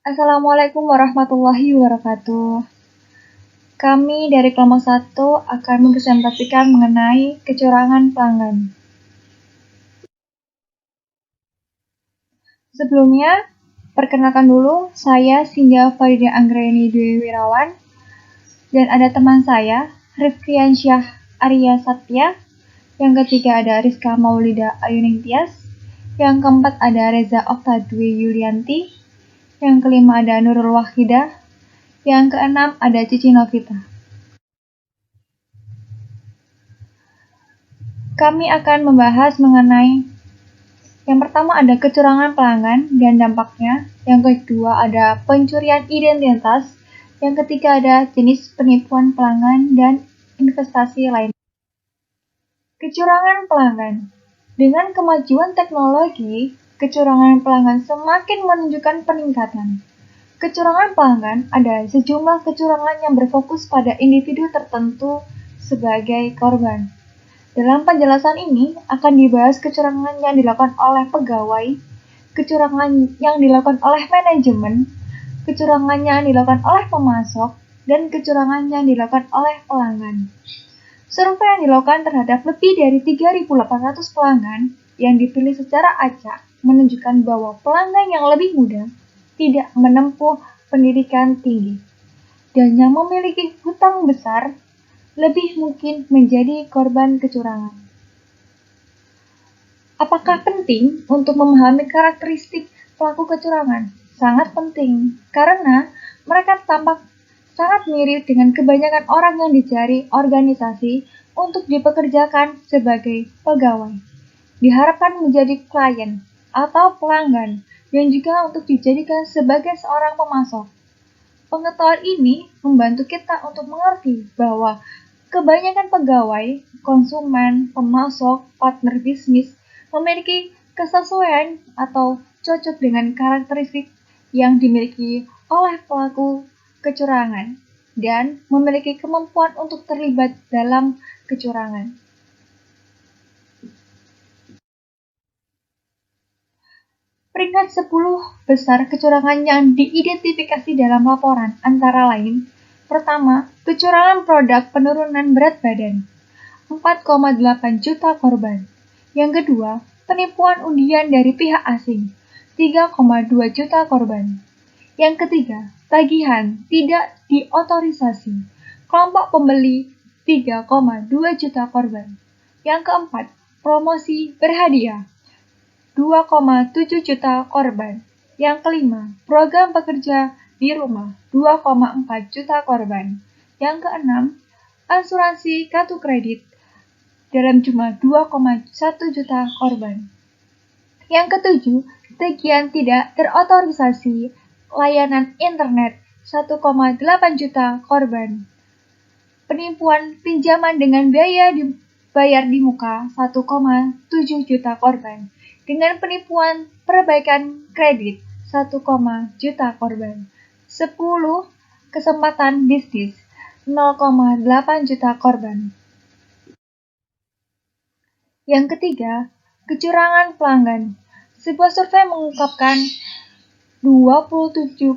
Assalamualaikum warahmatullahi wabarakatuh. Kami dari kelompok 1 akan mempresentasikan mengenai kecurangan pelanggan. Sebelumnya, perkenalkan dulu, saya Sinja Farida Anggreni Dwi Wirawan, dan ada teman saya, Rifkiansyah Arya Satya, yang ketiga ada Rizka Maulida Ayuning Tias, yang keempat ada Reza Okta Dwi Yulianti, yang kelima ada Nurul Wahidah, yang keenam ada Cici Novita. Kami akan membahas mengenai yang pertama ada kecurangan pelanggan dan dampaknya, yang kedua ada pencurian identitas, yang ketiga ada jenis penipuan pelanggan dan investasi lain. Kecurangan pelanggan. Dengan kemajuan teknologi, kecurangan pelanggan semakin menunjukkan peningkatan. Kecurangan pelanggan ada sejumlah kecurangan yang berfokus pada individu tertentu sebagai korban. Dalam penjelasan ini akan dibahas kecurangan yang dilakukan oleh pegawai, kecurangan yang dilakukan oleh manajemen, kecurangan yang dilakukan oleh pemasok, dan kecurangan yang dilakukan oleh pelanggan. Survei yang dilakukan terhadap lebih dari 3.800 pelanggan yang dipilih secara acak menunjukkan bahwa pelanggan yang lebih muda tidak menempuh pendidikan tinggi dan yang memiliki hutang besar lebih mungkin menjadi korban kecurangan. Apakah penting untuk memahami karakteristik pelaku kecurangan? Sangat penting, karena mereka tampak sangat mirip dengan kebanyakan orang yang dicari organisasi untuk dipekerjakan sebagai pegawai. Diharapkan menjadi klien atau pelanggan, dan juga untuk dijadikan sebagai seorang pemasok. Pengetahuan ini membantu kita untuk mengerti bahwa kebanyakan pegawai, konsumen, pemasok, partner bisnis memiliki kesesuaian atau cocok dengan karakteristik yang dimiliki oleh pelaku kecurangan dan memiliki kemampuan untuk terlibat dalam kecurangan. Peringkat 10 besar kecurangan yang diidentifikasi dalam laporan antara lain: pertama, kecurangan produk penurunan berat badan, 4,8 juta korban. Yang kedua, penipuan undian dari pihak asing, 3,2 juta korban. Yang ketiga, tagihan tidak diotorisasi, kelompok pembeli, 3,2 juta korban. Yang keempat, promosi berhadiah, 2,7 juta korban. Yang kelima, program pekerja di rumah, 2,4 juta korban. Yang keenam, asuransi kartu kredit dalam jumlah 2,1 juta korban. Yang ketujuh, tagihan tidak terotorisasi layanan internet, 1,8 juta korban. Penipuan pinjaman dengan biaya dibayar di muka, 1,7 juta korban. Dengan penipuan perbaikan kredit, 1, juta korban. 10 kesempatan bisnis, 0,8 juta korban. Yang ketiga, kecurangan pelanggan. Sebuah survei mengungkapkan 27%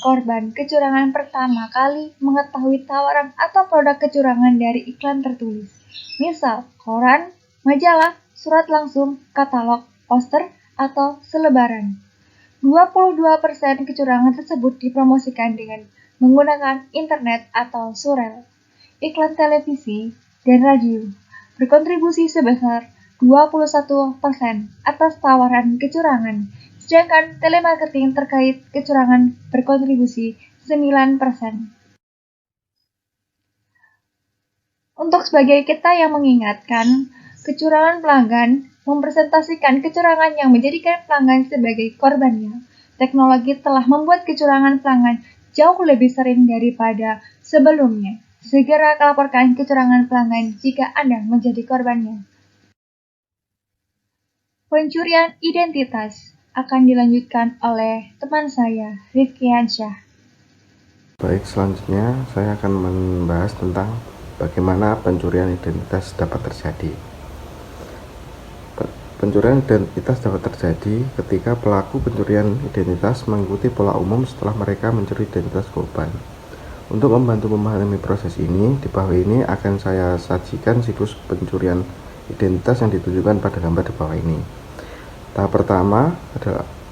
korban kecurangan pertama kali mengetahui tawaran atau produk kecurangan dari iklan tertulis. Misal, koran, majalah, surat langsung, katalog, poster, atau selebaran. 22% kecurangan tersebut dipromosikan dengan menggunakan internet atau surel. Iklan televisi dan radio berkontribusi sebesar 21% atas tawaran kecurangan, sedangkan telemarketing terkait kecurangan berkontribusi 9%. Untuk sebagai kita yang mengingatkan, kecurangan pelanggan mempresentasikan kecurangan yang menjadikan pelanggan sebagai korbannya. Teknologi telah membuat kecurangan pelanggan jauh lebih sering daripada sebelumnya. Segera laporkan kecurangan pelanggan jika Anda menjadi korbannya. Pencurian identitas akan dilanjutkan oleh teman saya, Rifkiansyah. Baik, selanjutnya saya akan membahas tentang bagaimana pencurian identitas dapat terjadi. Pencurian identitas dapat terjadi ketika pelaku pencurian identitas mengikuti pola umum setelah mereka mencuri identitas korban. Untuk membantu memahami proses ini, di bawah ini akan saya sajikan siklus pencurian identitas yang ditunjukkan pada gambar di bawah ini. Tahap pertama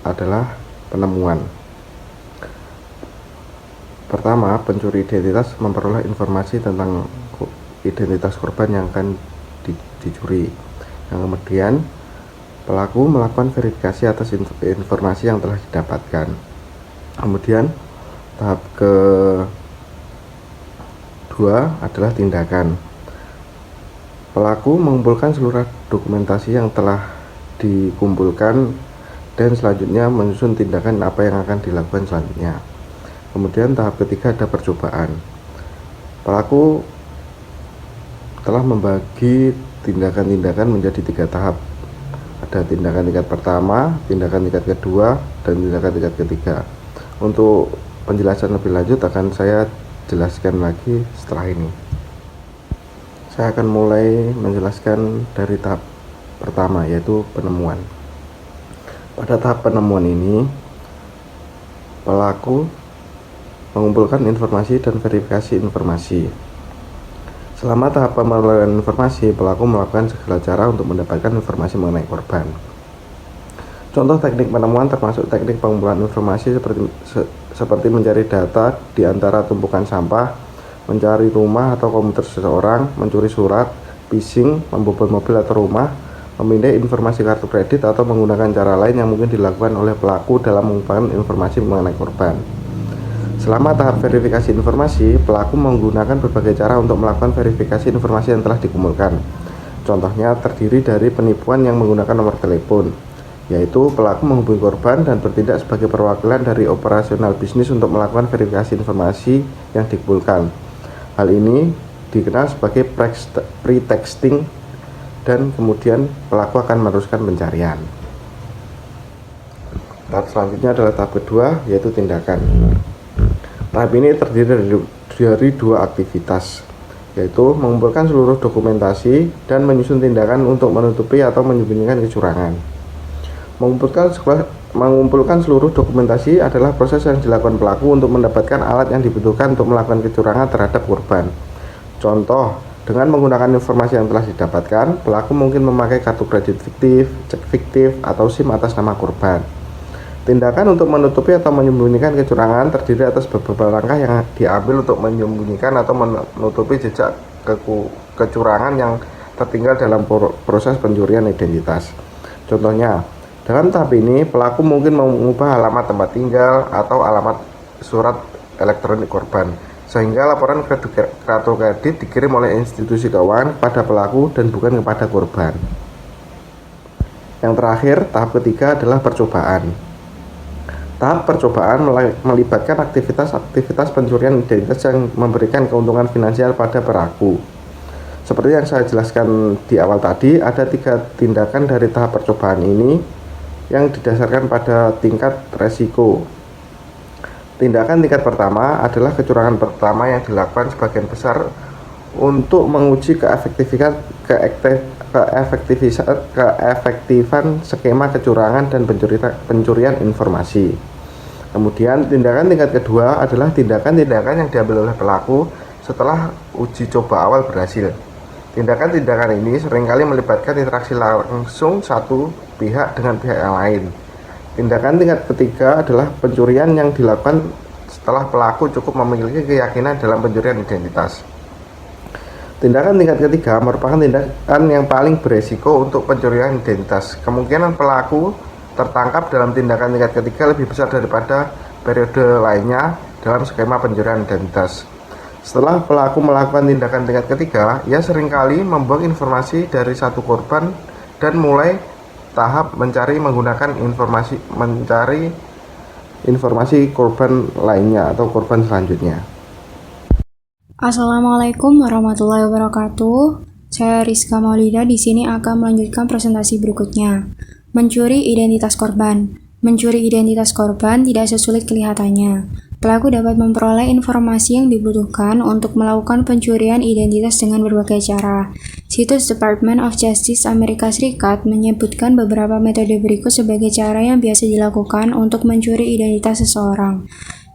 adalah penemuan. Pertama, pencuri identitas memperoleh informasi tentang identitas korban yang akan dicuri. Yang kemudian pelaku melakukan verifikasi atas informasi yang telah didapatkan. Kemudian tahap kedua adalah tindakan. Pelaku mengumpulkan seluruh dokumentasi yang telah dikumpulkan dan selanjutnya menyusun tindakan apa yang akan dilakukan selanjutnya. Kemudian tahap ketiga ada percobaan. Pelaku telah membagi tindakan-tindakan menjadi 3 tahap. Ada tindakan tingkat pertama, tindakan tingkat kedua, dan tindakan tingkat ketiga. Untuk penjelasan lebih lanjut akan saya jelaskan lagi setelah ini. Saya akan mulai menjelaskan dari tahap pertama, yaitu penemuan. Pada tahap penemuan ini, pelaku mengumpulkan informasi dan verifikasi informasi. Selama tahap pemerolehan informasi, pelaku melakukan segala cara untuk mendapatkan informasi mengenai korban. Contoh teknik penemuan termasuk teknik pengumpulan informasi seperti mencari data di antara tumpukan sampah, mencari rumah atau komputer seseorang, mencuri surat, phishing, membobol mobil atau rumah, memindai informasi kartu kredit, atau menggunakan cara lain yang mungkin dilakukan oleh pelaku dalam mengumpulkan informasi mengenai korban. Selama tahap verifikasi informasi, pelaku menggunakan berbagai cara untuk melakukan verifikasi informasi yang telah dikumpulkan. Contohnya terdiri dari penipuan yang menggunakan nomor telepon, yaitu pelaku menghubungi korban dan bertindak sebagai perwakilan dari operasional bisnis untuk melakukan verifikasi informasi yang dikumpulkan. Hal ini dikenal sebagai pre-texting, dan kemudian pelaku akan meneruskan pencarian. Tahap selanjutnya adalah tahap kedua, yaitu tindakan. Tahap ini terdiri dari 2 aktivitas, yaitu mengumpulkan seluruh dokumentasi dan menyusun tindakan untuk menutupi atau menyembunyikan kecurangan. Mengumpulkan seluruh dokumentasi adalah proses yang dilakukan pelaku untuk mendapatkan alat yang dibutuhkan untuk melakukan kecurangan terhadap korban. Contoh, dengan menggunakan informasi yang telah didapatkan, pelaku mungkin memakai kartu kredit fiktif, cek fiktif, atau SIM atas nama korban. Tindakan untuk menutupi atau menyembunyikan kecurangan terdiri atas beberapa langkah yang diambil untuk menyembunyikan atau menutupi jejak kecurangan yang tertinggal dalam proses pencurian identitas. Contohnya, dalam tahap ini pelaku mungkin mengubah alamat tempat tinggal atau alamat surat elektronik korban, sehingga laporan kartu kredit dikirim oleh institusi keuangan kepada pelaku dan bukan kepada korban. Yang terakhir, tahap ketiga adalah percobaan. Tahap percobaan melibatkan aktivitas pencurian identitas yang memberikan keuntungan finansial pada pelaku. Seperti yang saya jelaskan di awal tadi, ada 3 tindakan dari tahap percobaan ini yang didasarkan pada tingkat resiko. Tindakan tingkat pertama adalah kecurangan pertama yang dilakukan sebagian besar untuk menguji keefektifan skema kecurangan dan pencurian informasi. Kemudian tindakan tingkat kedua adalah tindakan-tindakan yang diambil oleh pelaku setelah uji coba awal berhasil. Tindakan-tindakan ini seringkali melibatkan interaksi langsung satu pihak dengan pihak yang lain. Tindakan tingkat ketiga adalah pencurian yang dilakukan setelah pelaku cukup memiliki keyakinan dalam pencurian identitas. Tindakan tingkat ketiga merupakan tindakan yang paling beresiko untuk pencurian identitas. Kemungkinan pelaku tertangkap dalam tindakan tingkat ketiga lebih besar daripada periode lainnya dalam skema pencurian identitas. Setelah pelaku melakukan tindakan tingkat ketiga, ia seringkali membuang informasi dari satu korban dan mulai tahap mencari informasi korban lainnya atau korban selanjutnya. Assalamualaikum warahmatullahi wabarakatuh. Saya Rizka Maulida di sini akan melanjutkan presentasi berikutnya. Mencuri identitas korban. Mencuri identitas korban tidak sesulit kelihatannya. Pelaku dapat memperoleh informasi yang dibutuhkan untuk melakukan pencurian identitas dengan berbagai cara. Situs Department of Justice Amerika Serikat menyebutkan beberapa metode berikut sebagai cara yang biasa dilakukan untuk mencuri identitas seseorang.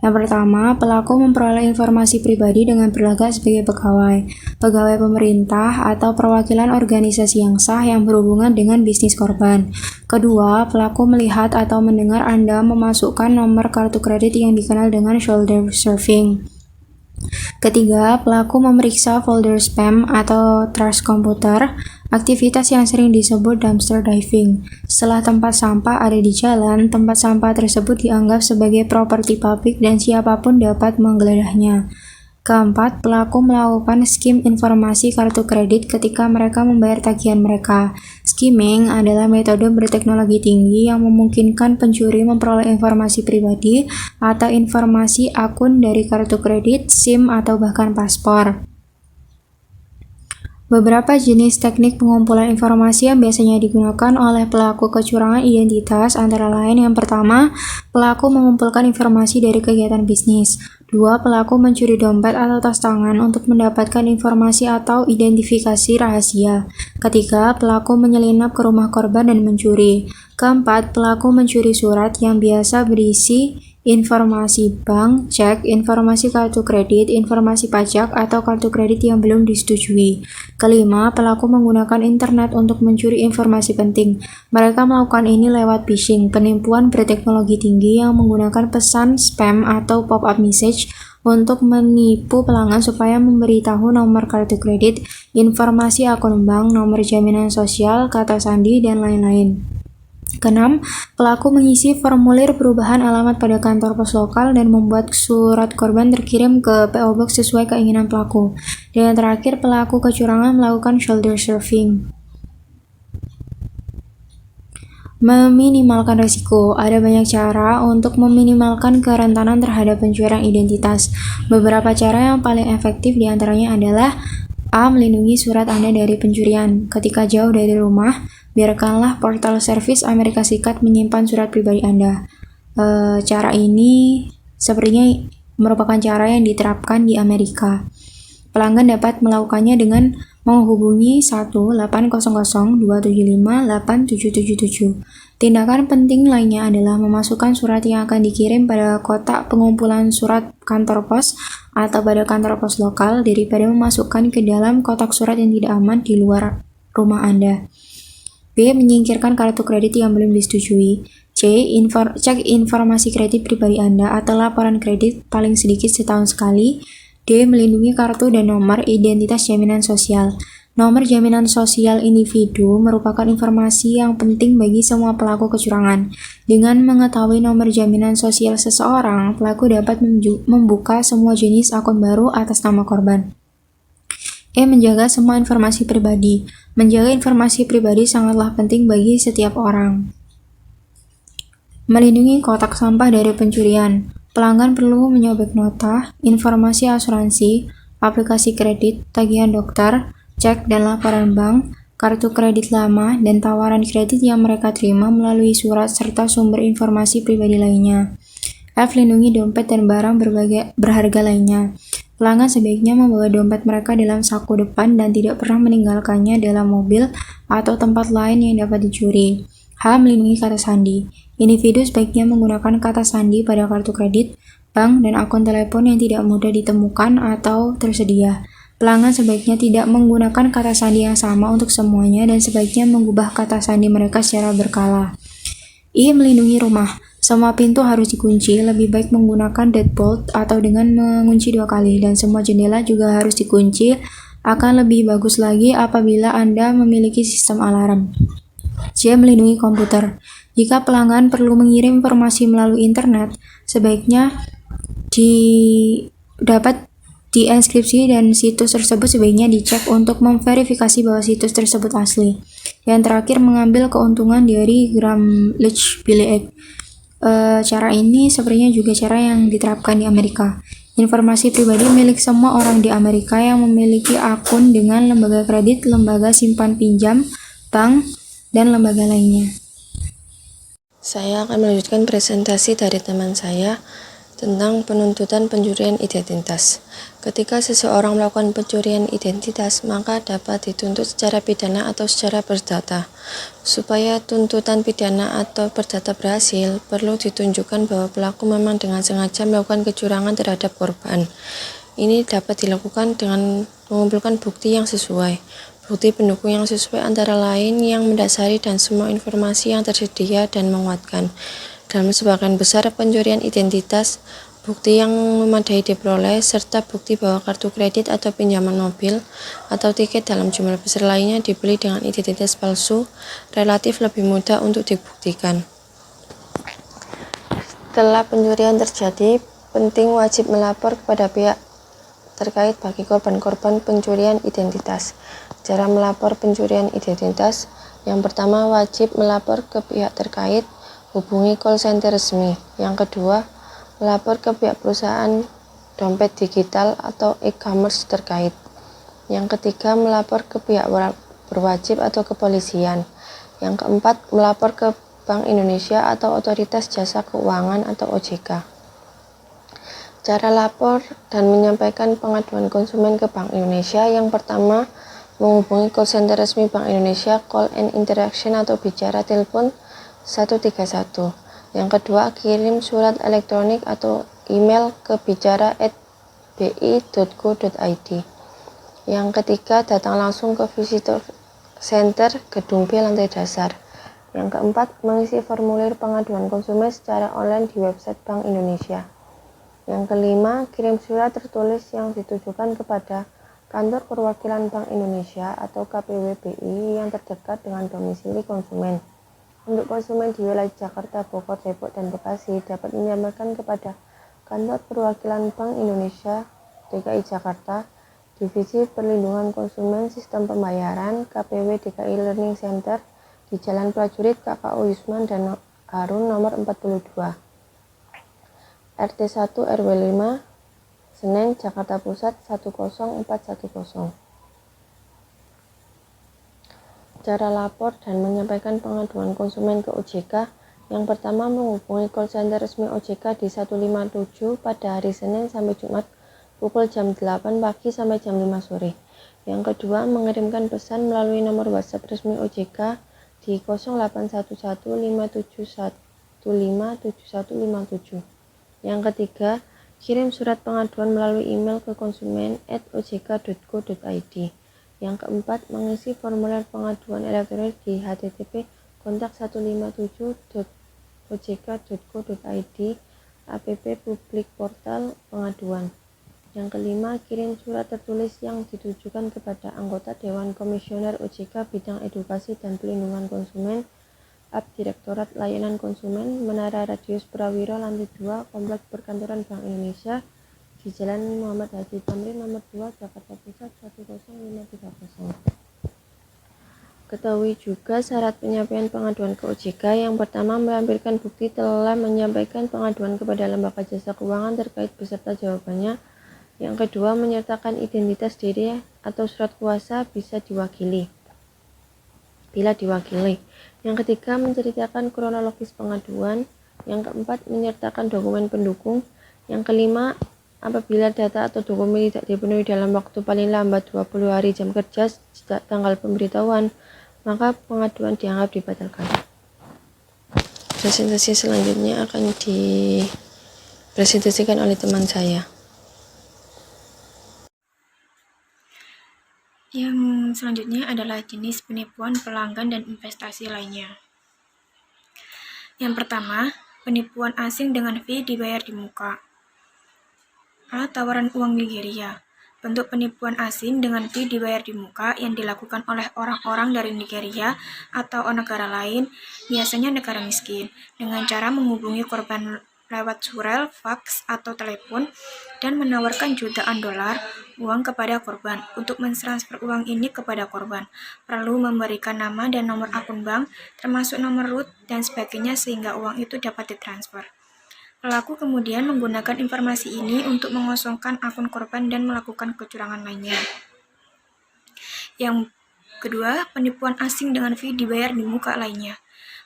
Yang pertama, pelaku memperoleh informasi pribadi dengan berlagak sebagai pegawai pemerintah atau perwakilan organisasi yang sah yang berhubungan dengan bisnis korban. Kedua, pelaku melihat atau mendengar Anda memasukkan nomor kartu kredit yang dikenal dengan shoulder surfing. Ketiga, pelaku memeriksa folder spam atau trash komputer, aktivitas yang sering disebut dumpster diving. Setelah tempat sampah ada di jalan, tempat sampah tersebut dianggap sebagai properti publik dan siapapun dapat menggeledahnya. Keempat, pelaku melakukan skim informasi kartu kredit ketika mereka membayar tagihan mereka. Skimming adalah metode berteknologi tinggi yang memungkinkan pencuri memperoleh informasi pribadi atau informasi akun dari kartu kredit, SIM, atau bahkan paspor. Beberapa jenis teknik pengumpulan informasi yang biasanya digunakan oleh pelaku kecurangan identitas antara lain yang pertama, pelaku mengumpulkan informasi dari kegiatan bisnis. Dua, pelaku mencuri dompet atau tas tangan untuk mendapatkan informasi atau identifikasi rahasia. Ketiga, pelaku menyelinap ke rumah korban dan mencuri. Keempat, pelaku mencuri surat yang biasa berisi informasi bank, cek, informasi kartu kredit, informasi pajak, atau kartu kredit yang belum disetujui. Kelima, pelaku menggunakan internet untuk mencuri informasi penting. Mereka melakukan ini lewat phishing, penipuan berteknologi tinggi yang menggunakan pesan spam atau pop-up message untuk menipu pelanggan supaya memberitahu nomor kartu kredit, informasi akun bank, nomor jaminan sosial, kata sandi, dan lain-lain. Keenam, pelaku mengisi formulir perubahan alamat pada kantor pos lokal dan membuat surat korban terkirim ke PO Box sesuai keinginan pelaku. Dan yang terakhir, pelaku kecurangan melakukan shoulder surfing. Meminimalkan risiko. Ada banyak cara untuk meminimalkan kerentanan terhadap pencurian identitas. Beberapa cara yang paling efektif diantaranya adalah A. Melindungi surat Anda dari pencurian. Ketika jauh dari rumah, biarkanlah portal servis Amerika Serikat menyimpan surat pribadi Anda. Cara ini sepertinya merupakan cara yang diterapkan di Amerika. Pelanggan dapat melakukannya dengan menghubungi 1-800-275-8777. Tindakan penting lainnya adalah memasukkan surat yang akan dikirim pada kotak pengumpulan surat kantor pos atau pada kantor pos lokal daripada memasukkan ke dalam kotak surat yang tidak aman di luar rumah Anda. B. Menyingkirkan kartu kredit yang belum disetujui. C. Cek informasi kredit pribadi Anda atau laporan kredit paling sedikit setahun sekali. D. Melindungi kartu dan nomor identitas jaminan sosial. Nomor jaminan sosial individu merupakan informasi yang penting bagi semua pelaku kecurangan. Dengan mengetahui nomor jaminan sosial seseorang, pelaku dapat membuka semua jenis akun baru atas nama korban. E. Menjaga semua informasi pribadi. Menjaga informasi pribadi sangatlah penting bagi setiap orang. Melindungi kotak sampah dari pencurian. Pelanggan perlu menyobek nota, informasi asuransi, aplikasi kredit, tagihan dokter, cek dan laporan bank, kartu kredit lama, dan tawaran kredit yang mereka terima melalui surat serta sumber informasi pribadi lainnya. F. Lindungi dompet dan barang berharga lainnya. Pelanggan sebaiknya membawa dompet mereka dalam saku depan dan tidak pernah meninggalkannya dalam mobil atau tempat lain yang dapat dicuri. H. Melindungi kata sandi. Individu sebaiknya menggunakan kata sandi pada kartu kredit, bank, dan akun telepon yang tidak mudah ditemukan atau tersedia. Pelanggan sebaiknya tidak menggunakan kata sandi yang sama untuk semuanya dan sebaiknya mengubah kata sandi mereka secara berkala. I. Melindungi rumah. Semua pintu harus dikunci, lebih baik menggunakan deadbolt atau dengan mengunci 2 kali, dan semua jendela juga harus dikunci. Akan lebih bagus lagi apabila Anda memiliki sistem alarm. J. Melindungi komputer. Jika pelanggan perlu mengirim informasi melalui internet, sebaiknya dapat dienkripsi dan situs tersebut sebaiknya dicek untuk memverifikasi bahwa situs tersebut asli. Yang terakhir, mengambil keuntungan dari Gramm-Leach Billette. Cara ini sepertinya juga cara yang diterapkan di Amerika. Informasi pribadi milik semua orang di Amerika yang memiliki akun dengan lembaga kredit, lembaga simpan pinjam, bank, dan lembaga lainnya. Saya akan melanjutkan presentasi dari teman saya Tentang penuntutan pencurian identitas. Ketika seseorang melakukan pencurian identitas, maka dapat dituntut secara pidana atau secara perdata. Supaya tuntutan pidana atau perdata berhasil, perlu ditunjukkan bahwa pelaku memang dengan sengaja melakukan kecurangan terhadap korban. Ini dapat dilakukan dengan mengumpulkan bukti yang sesuai. Bukti pendukung yang sesuai antara lain yang mendasari dan semua informasi yang tersedia dan menguatkan. Dalam sebagian besar pencurian identitas, bukti yang memadai diperoleh, serta bukti bahwa kartu kredit atau pinjaman mobil atau tiket dalam jumlah besar lainnya dibeli dengan identitas palsu, relatif lebih mudah untuk dibuktikan. Setelah pencurian terjadi, penting wajib melapor kepada pihak terkait bagi korban-korban pencurian identitas. Cara melapor pencurian identitas, yang pertama wajib melapor ke pihak terkait, hubungi call center resmi. Yang kedua, melapor ke pihak perusahaan dompet digital atau e-commerce terkait. Yang ketiga, melapor ke pihak berwajib atau kepolisian. Yang keempat, melapor ke Bank Indonesia atau Otoritas Jasa Keuangan atau OJK. Cara lapor dan menyampaikan pengaduan konsumen ke Bank Indonesia. Yang pertama, menghubungi call center resmi Bank Indonesia, call and interaction atau bicara telepon 131. Yang kedua, kirim surat elektronik atau email ke bicara@bi.go.id. Yang ketiga, datang langsung ke visitor center Gedung B lantai dasar. Yang keempat, mengisi formulir pengaduan konsumen secara online di website Bank Indonesia. Yang kelima, kirim surat tertulis yang ditujukan kepada Kantor Perwakilan Bank Indonesia atau KPWBI yang terdekat dengan domisili konsumen. Untuk konsumen di wilayah Jakarta, Bogor, Depok, dan Bekasi dapat menyampaikan kepada Kantor Perwakilan Bank Indonesia DKI Jakarta, Divisi Perlindungan Konsumen Sistem Pembayaran, KPW DKI Learning Center di Jalan Prajurit KKU Yusman dan Harun nomor 42, RT 1 RW 5, Senen, Jakarta Pusat 10410. Cara lapor dan menyampaikan pengaduan konsumen ke OJK. Yang pertama, menghubungi call center resmi OJK di 157 pada hari Senin sampai Jumat pukul jam 8 pagi sampai jam 5 sore. Yang kedua, mengirimkan pesan melalui nomor WhatsApp resmi OJK di 0813-571-7157. Yang ketiga, kirim surat pengaduan melalui email ke konsumen@ojk.go.id. Yang keempat, mengisi formulir pengaduan elektronik di http://kontak157.ojk.go.id app publik portal pengaduan. Yang kelima, kirim surat tertulis yang ditujukan kepada anggota Dewan Komisioner OJK Bidang Edukasi dan Pelindungan Konsumen, Direktorat Layanan Konsumen, Menara Radius Prawiro, lantai 2, Kompleks Perkantoran Bank Indonesia, di Jalan Muhammad Haji Tamrin nomor 2, Jakarta Pusat 10530. Ketahui juga syarat penyampaian pengaduan ke OJK. Yang pertama, melampirkan bukti telah menyampaikan pengaduan kepada lembaga jasa keuangan terkait beserta jawabannya. Yang kedua, menyertakan identitas diri atau surat kuasa bisa diwakili bila diwakili. Yang ketiga, menceritakan kronologis pengaduan. Yang keempat, menyertakan dokumen pendukung. Yang kelima, apabila data atau dokumen tidak dipenuhi dalam waktu paling lambat 20 hari jam kerja sejak tanggal pemberitahuan, maka pengaduan dianggap dibatalkan. Presentasi selanjutnya akan dipresentasikan oleh teman saya. Yang selanjutnya adalah jenis penipuan pelanggan dan investasi lainnya. Yang pertama, penipuan asing dengan fee dibayar di muka. A. Tawaran uang Nigeria. Bentuk penipuan asing dengan fee dibayar di muka yang dilakukan oleh orang-orang dari Nigeria atau negara lain, biasanya negara miskin, dengan cara menghubungi korban lewat surel, fax, atau telepon, dan menawarkan jutaan dolar uang kepada korban. Untuk mentransfer uang ini kepada korban, perlu memberikan nama dan nomor akun bank, termasuk nomor root dan sebagainya sehingga uang itu dapat ditransfer. Pelaku kemudian menggunakan informasi ini untuk mengosongkan akun korban dan melakukan kecurangan lainnya. Yang kedua, penipuan asing dengan fee dibayar di muka lainnya.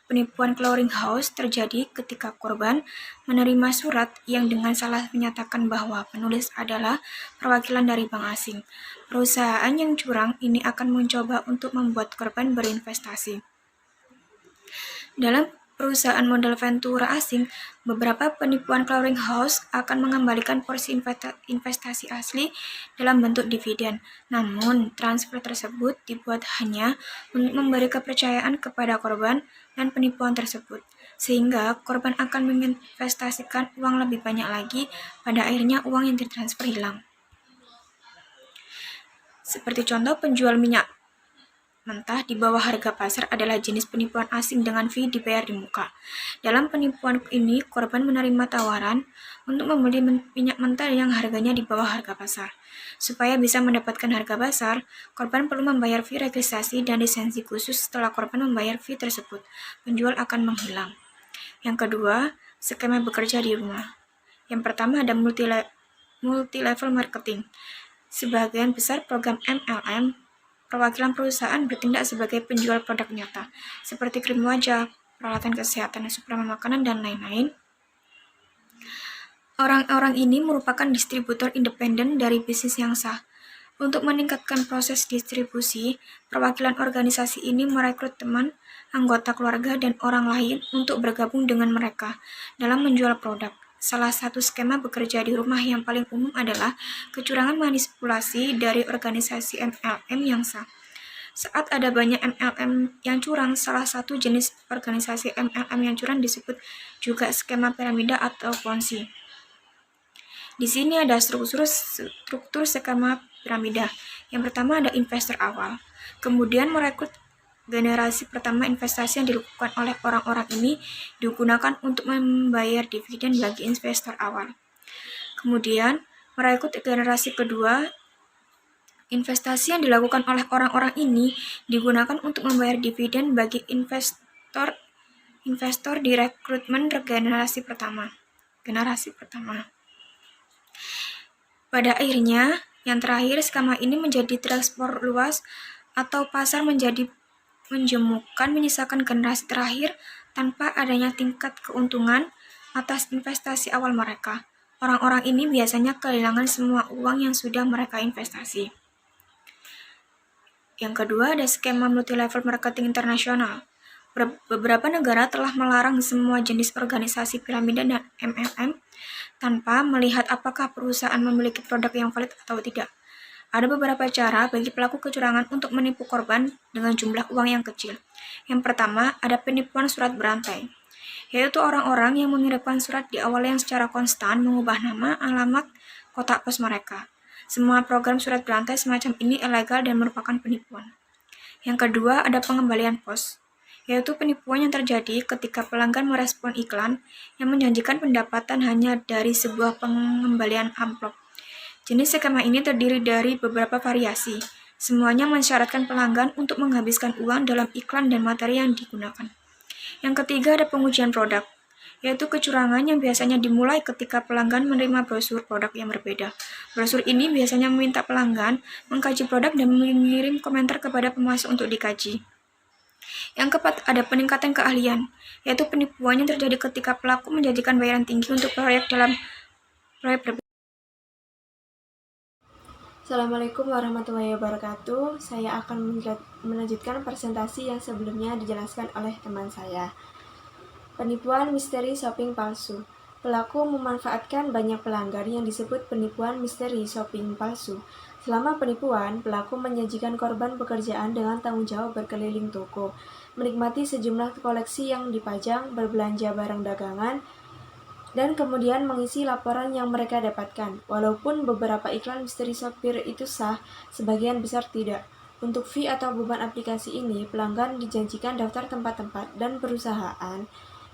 Penipuan clearinghouse terjadi ketika korban menerima surat yang dengan salah menyatakan bahwa penulis adalah perwakilan dari bank asing. Perusahaan yang curang ini akan mencoba untuk membuat korban berinvestasi. Dalam perusahaan model ventura asing, beberapa penipuan clearinghouse akan mengembalikan porsi investasi asli dalam bentuk dividen. Namun, transfer tersebut dibuat hanya untuk memberi kepercayaan kepada korban dan penipuan tersebut, sehingga korban akan menginvestasikan uang lebih banyak lagi, pada akhirnya uang yang ditransfer hilang. Seperti contoh penjual minyak mentah di bawah harga pasar adalah jenis penipuan asing dengan fee dibayar di muka. Dalam penipuan ini, korban menerima tawaran untuk membeli minyak mentah yang harganya di bawah harga pasar. Supaya bisa mendapatkan harga pasar, korban perlu membayar fee registrasi dan lisensi khusus. Setelah korban membayar fee tersebut, penjual akan menghilang. Yang kedua, skema bekerja di rumah. Yang pertama ada multi-level marketing. Sebagian besar program MLM, perwakilan perusahaan bertindak sebagai penjual produk nyata, seperti krim wajah, peralatan kesehatan, suplemen makanan, dan lain-lain. Orang-orang ini merupakan distributor independen dari bisnis yang sah. Untuk meningkatkan proses distribusi, perwakilan organisasi ini merekrut teman, anggota keluarga, dan orang lain untuk bergabung dengan mereka dalam menjual produk. Salah satu skema bekerja di rumah yang paling umum adalah kecurangan manipulasi dari organisasi MLM yang sah. Saat ada banyak MLM yang curang, salah satu jenis organisasi MLM yang curang disebut juga skema piramida atau Ponzi. Di sini ada struktur skema piramida. Yang pertama ada investor awal. Kemudian merekrut generasi pertama investasi yang dilakukan oleh orang-orang ini digunakan untuk membayar dividen bagi investor awal. Kemudian merekrut generasi kedua. Investasi yang dilakukan oleh orang-orang ini digunakan untuk membayar dividen bagi investor di rekrutmen generasi pertama. Pada akhirnya, yang terakhir, skema ini menjadi terekspor luas atau pasar menjadi menjemukan, menyisakan generasi terakhir tanpa adanya tingkat keuntungan atas investasi awal mereka. Orang-orang ini biasanya kehilangan semua uang yang sudah mereka investasi. Yang kedua ada skema multi-level marketing internasional. Beberapa negara telah melarang semua jenis organisasi piramida dan MLM tanpa melihat apakah perusahaan memiliki produk yang valid atau tidak. Ada beberapa cara bagi pelaku kecurangan untuk menipu korban dengan jumlah uang yang kecil. Yang pertama, ada penipuan surat berantai, yaitu orang-orang yang mengirimkan surat di awal yang secara konstan mengubah nama, alamat, kotak pos mereka. Semua program surat berantai semacam ini ilegal dan merupakan penipuan. Yang kedua, ada pengembalian pos, yaitu penipuan yang terjadi ketika pelanggan merespon iklan yang menjanjikan pendapatan hanya dari sebuah pengembalian amplop. Jenis skema ini terdiri dari beberapa variasi. Semuanya mensyaratkan pelanggan untuk menghabiskan uang dalam iklan dan materi yang digunakan. Yang ketiga ada pengujian produk, yaitu kecurangan yang biasanya dimulai ketika pelanggan menerima brosur produk yang berbeda. Brosur ini biasanya meminta pelanggan mengkaji produk dan mengirim komentar kepada pemasok untuk dikaji. Yang keempat, ada peningkatan keahlian, yaitu penipuan yang terjadi ketika pelaku menjanjikan bayaran tinggi untuk proyek berbeda. Assalamualaikum warahmatullahi wabarakatuh. Saya akan melanjutkan presentasi yang sebelumnya dijelaskan oleh teman saya. Penipuan misteri shopping palsu. Pelaku memanfaatkan banyak pelanggan yang disebut penipuan misteri shopping palsu. Selama penipuan, pelaku menyajikan korban pekerjaan dengan tanggung jawab berkeliling toko, menikmati sejumlah koleksi yang dipajang, berbelanja barang dagangan, dan kemudian mengisi laporan yang mereka dapatkan. Walaupun beberapa iklan misteri sopir itu sah, sebagian besar tidak. Untuk fee atau beban aplikasi ini, pelanggan dijanjikan daftar tempat-tempat dan perusahaan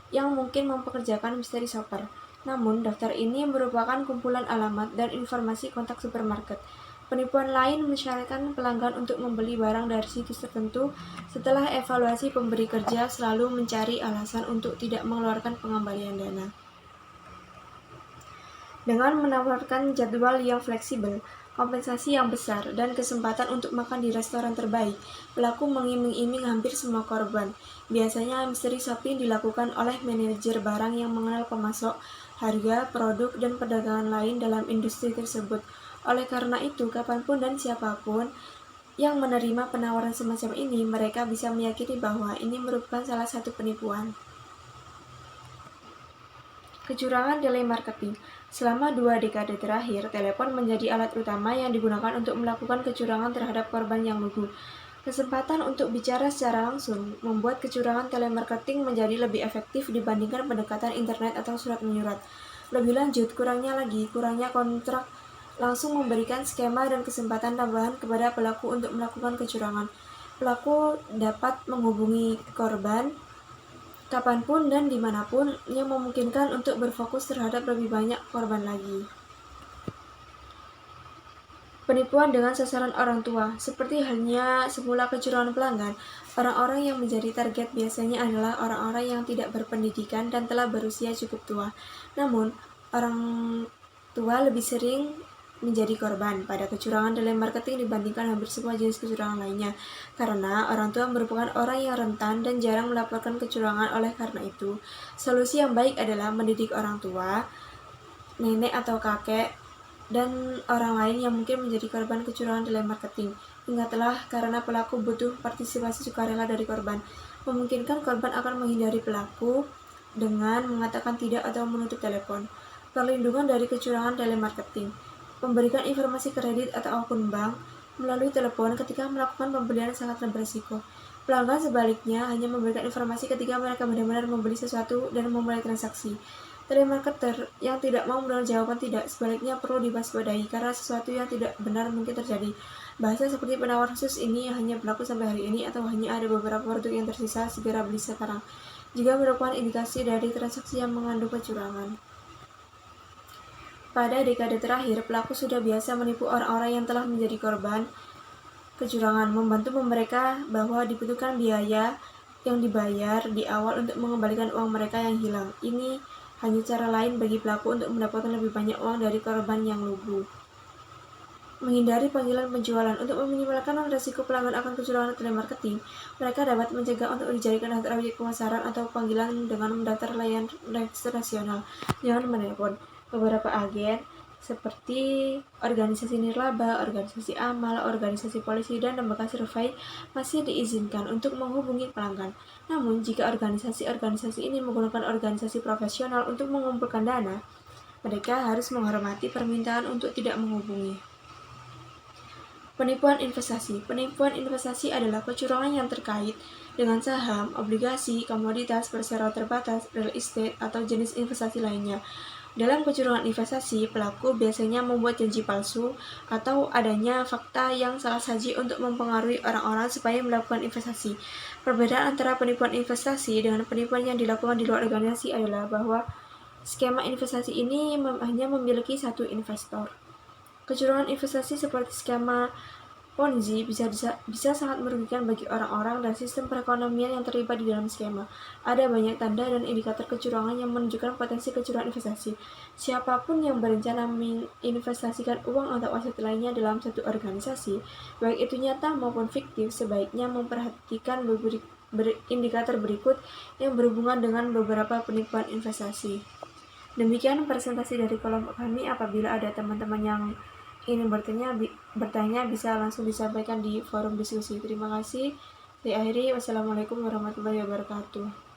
yang mungkin mempekerjakan misteri shopper. Namun, daftar ini merupakan kumpulan alamat dan informasi kontak supermarket. Penipuan lain mensyaratkan pelanggan untuk membeli barang dari situs tertentu. Setelah evaluasi, pemberi kerja selalu mencari alasan untuk tidak mengeluarkan pengembalian dana. Dengan menawarkan jadwal yang fleksibel, kompensasi yang besar, dan kesempatan untuk makan di restoran terbaik. Pelaku mengiming-iming hampir semua korban. Biasanya misteri shopping dilakukan oleh manajer barang yang mengenal pemasok, harga, produk, dan perdagangan lain dalam industri tersebut. Oleh karena itu, kapanpun dan siapapun yang menerima penawaran semacam ini, mereka bisa meyakini bahwa ini merupakan salah satu penipuan. Kecurangan telemarketing. Selama 2 dekade terakhir, telepon menjadi alat utama yang digunakan untuk melakukan kecurangan terhadap korban yang lugu. Kesempatan untuk bicara secara langsung membuat kecurangan telemarketing menjadi lebih efektif dibandingkan pendekatan internet atau surat menyurat. Lebih lanjut, kurangnya kontrak langsung memberikan skema dan kesempatan tambahan kepada pelaku untuk melakukan kecurangan. Pelaku dapat menghubungi korban kapanpun dan dimanapun yang memungkinkan untuk berfokus terhadap lebih banyak korban lagi. Penipuan dengan sasaran orang tua. Seperti halnya semula kecurangan pelanggan, orang-orang yang menjadi target biasanya adalah orang-orang yang tidak berpendidikan dan telah berusia cukup tua. Namun, orang tua lebih sering menjadi korban pada kecurangan telemarketing dibandingkan hampir semua jenis kecurangan lainnya, karena orang tua merupakan orang yang rentan dan jarang melaporkan kecurangan. Oleh karena itu, solusi yang baik adalah mendidik orang tua, nenek atau kakek, dan orang lain yang mungkin menjadi korban kecurangan telemarketing. Ingatlah, karena pelaku butuh partisipasi sukarela dari korban. Memungkinkan korban akan menghindari pelaku dengan mengatakan tidak atau menutup telepon. Perlindungan dari kecurangan telemarketing. Memberikan informasi kredit atau akun bank melalui telepon ketika melakukan pembelian sangat berisiko. Pelanggan sebaliknya hanya memberikan informasi ketika mereka benar-benar membeli sesuatu dan memulai transaksi. Telemarketer yang tidak mau menerima jawaban tidak sebaliknya perlu diwaspadai karena sesuatu yang tidak benar mungkin terjadi. Bahasa seperti penawar khusus ini hanya berlaku sampai hari ini atau hanya ada beberapa produk yang tersisa, segera beli sekarang. Jika merupakan indikasi dari transaksi yang mengandung kecurangan. Pada dekade terakhir, pelaku sudah biasa menipu orang-orang yang telah menjadi korban kecurangan, membantu mereka bahwa dibutuhkan biaya yang dibayar di awal untuk mengembalikan uang mereka yang hilang. Ini hanya cara lain bagi pelaku untuk mendapatkan lebih banyak uang dari korban yang lugu. Menghindari panggilan penjualan. Untuk meminimalkan risiko pelanggan akan kecurangan telemarketing, mereka dapat mencegah untuk dijadikan daftar objek pemasaran atau panggilan dengan mendaftar layanan nasional. Jangan menelepon. Beberapa agen seperti organisasi nirlaba, organisasi amal, organisasi polisi, dan lembaga survei masih diizinkan untuk menghubungi pelanggan. Namun, jika organisasi-organisasi ini menggunakan organisasi profesional untuk mengumpulkan dana, mereka harus menghormati permintaan untuk tidak menghubungi. Penipuan investasi. Penipuan investasi adalah kecurangan yang terkait dengan saham, obligasi, komoditas bersifat terbatas, real estate, atau jenis investasi lainnya. Dalam kecurangan investasi, pelaku biasanya membuat janji palsu atau adanya fakta yang salah saji untuk mempengaruhi orang-orang supaya melakukan investasi. Perbedaan antara penipuan investasi dengan penipuan yang dilakukan di luar organisasi adalah bahwa skema investasi ini hanya memiliki satu investor. Kecurangan investasi seperti skema Ponzi bisa sangat merugikan bagi orang-orang dan sistem perekonomian yang terlibat di dalam skema. Ada banyak tanda dan indikator kecurangan yang menunjukkan potensi kecurangan investasi. Siapapun yang berencana menginvestasikan uang atau aset lainnya dalam satu organisasi, baik itu nyata maupun fiktif, sebaiknya memperhatikan indikator berikut yang berhubungan dengan beberapa penipuan investasi. Demikian presentasi dari kelompok kami. Apabila ada teman-teman yang ingin bertanya bisa langsung disampaikan di forum diskusi. Terima kasih. Diakhiri, wassalamualaikum warahmatullahi wabarakatuh.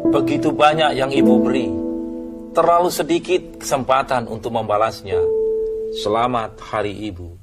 Begitu banyak yang ibu beri, terlalu sedikit kesempatan untuk membalasnya. Selamat Hari Ibu.